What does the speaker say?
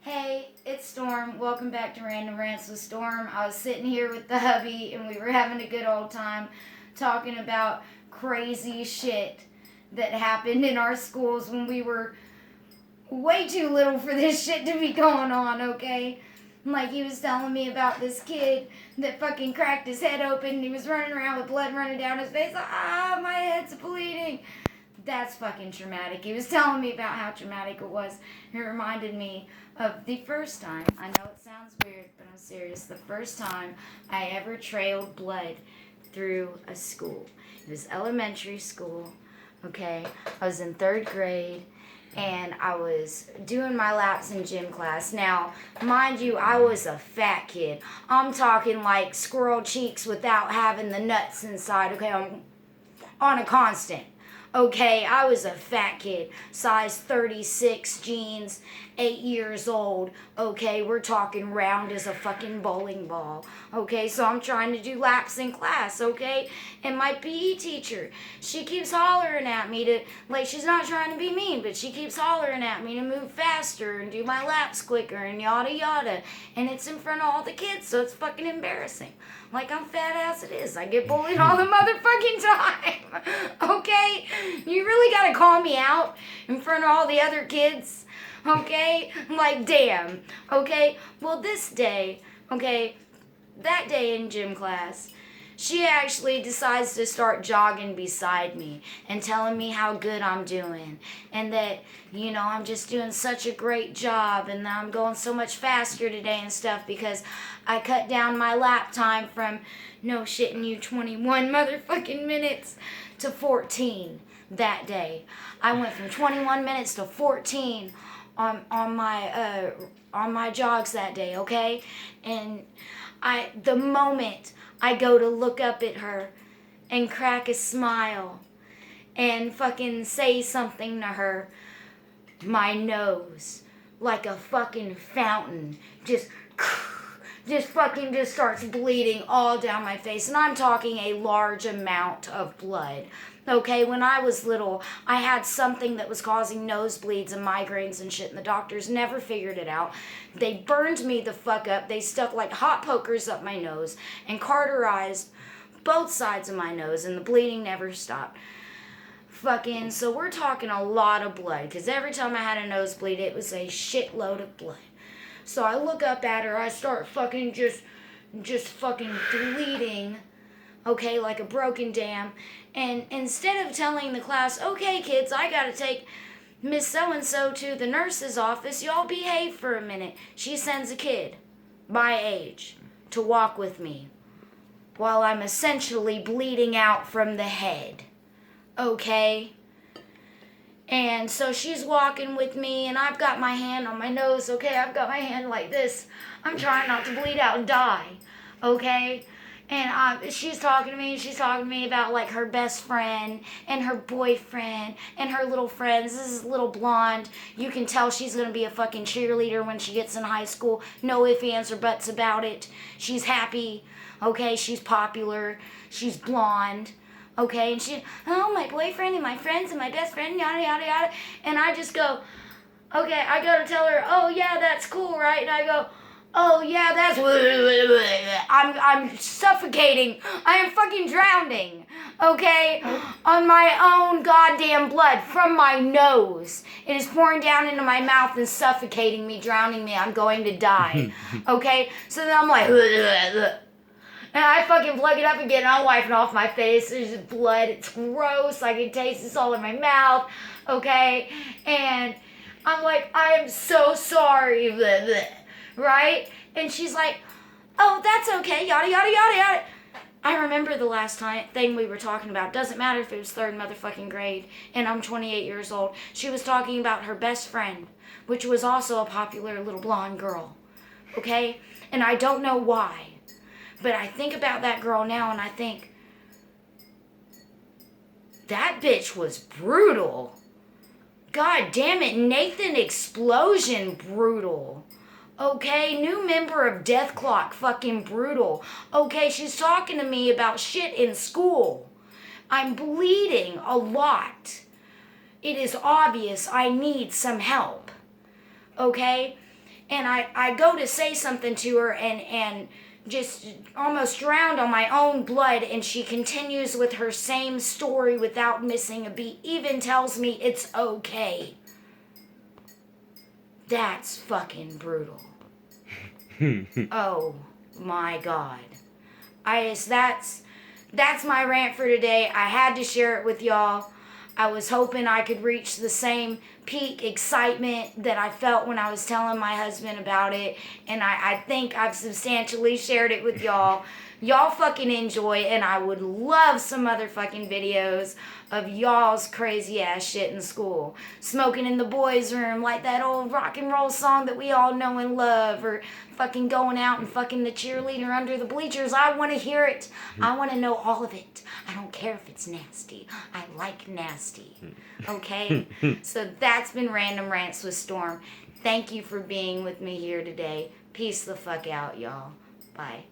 Hey, it's Storm. Welcome back to Random Rants with Storm. I was sitting here with the hubby and we were having a good old time talking about crazy shit that happened in our schools when we were way too little for this shit to be going on, okay? Like he was telling me about this kid that fucking cracked his head open and he was running around with blood running down his face. My head's bleeding. That's fucking traumatic. He was telling me about how traumatic it was. It reminded me of the first time. I know it sounds weird, but I'm serious. The first time I ever trailed blood through a school. It was elementary school, okay? I was in 3rd grade, and I was doing my laps in gym class. Now, mind you, I was a fat kid. I'm talking like squirrel cheeks without having the nuts inside, okay? I'm on a constant. Okay, I was a fat kid, size 36 jeans, 8 years old. Okay, we're talking round as a fucking bowling ball. Okay, so I'm trying to do laps in class, okay? And my PE teacher, she keeps hollering at me to, like, she's not trying to be mean, but she keeps hollering at me to move faster and do my laps quicker and yada yada. And it's in front of all the kids, so it's fucking embarrassing. Like, I'm fat as it is. I get bullied all the motherfucking time. Okay? You really gotta call me out in front of all the other kids. Okay? Like, damn. Okay? Well, this day, okay, that day in gym class, she actually decides to start jogging beside me and telling me how good I'm doing and that, you know, I'm just doing such a great job and that I'm going so much faster today and stuff because I cut down my lap time from, no shitting you, 21 motherfucking minutes to 14 that day. I went from 21 minutes to 14 on my jogs that day, okay? And the moment I go to look up at her and crack a smile and fucking say something to her, my nose, like a fucking fountain, just fucking just starts bleeding all down my face. And I'm talking a large amount of blood. Okay, when I was little, I had something that was causing nosebleeds and migraines and shit, and the doctors never figured it out. They burned me the fuck up. They stuck like hot pokers up my nose and cauterized both sides of my nose, and the bleeding never stopped. Fucking, so we're talking a lot of blood, because every time I had a nosebleed, it was a shitload of blood. So I look up at her, I start fucking just fucking bleeding, okay, like a broken dam. And instead of telling the class, okay, kids, I gotta take Miss So-and-so to the nurse's office, y'all behave for a minute. She sends a kid, my age, to walk with me while I'm essentially bleeding out from the head, okay? And so she's walking with me, and I've got my hand on my nose, okay? I've got my hand like this. I'm trying not to bleed out and die, okay? And she's talking to me about, like, her best friend and her boyfriend and her little friends. This is little blonde. You can tell she's going to be a fucking cheerleader when she gets in high school. No ifs, ands, or buts about it. She's happy, okay? She's popular. She's blonde. Okay, and she, oh, my boyfriend and my friends and my best friend, yada, yada, yada. And I just go, okay, I go to tell her, oh, yeah, that's cool, right? And I go, oh, yeah, that's, I'm suffocating. I am fucking drowning, okay, on my own goddamn blood from my nose. It is pouring down into my mouth and suffocating me, drowning me. I'm going to die, okay? So then I'm like, and I fucking plug it up again, and I'm wiping off my face. There's blood. It's gross. I can taste this all in my mouth. Okay? And I'm like, I am so sorry. Blah, blah. Right? And she's like, oh, that's okay. Yada, yada, yada, yada. I remember the last thing we were talking about. Doesn't matter if it was 3rd motherfucking grade, and I'm 28 years old. She was talking about her best friend, which was also a popular little blonde girl. Okay? And I don't know why. But I think about that girl now and I think, that bitch was brutal. God damn it, Nathan Explosion, brutal. Okay, new member of Death Clock, fucking brutal. Okay, she's talking to me about shit in school. I'm bleeding a lot. It is obvious I need some help. Okay? And I go to say something to her and just almost drowned on my own blood, and she continues with her same story without missing a beat, even tells me it's okay. That's fucking brutal. Oh my God. That's my rant for today. I had to share it with y'all. I was hoping I could reach the same peak excitement that I felt when I was telling my husband about it. And I think I've substantially shared it with y'all. Y'all fucking enjoy, and I would love some other fucking videos of y'all's crazy ass shit in school. Smoking in the boys' room like that old rock and roll song that we all know and love, or fucking going out and fucking the cheerleader under the bleachers. I want to hear it. I want to know all of it. I don't care if it's nasty. I like nasty. Okay? So that's been Random Rants with Storm. Thank you for being with me here today. Peace the fuck out, y'all. Bye.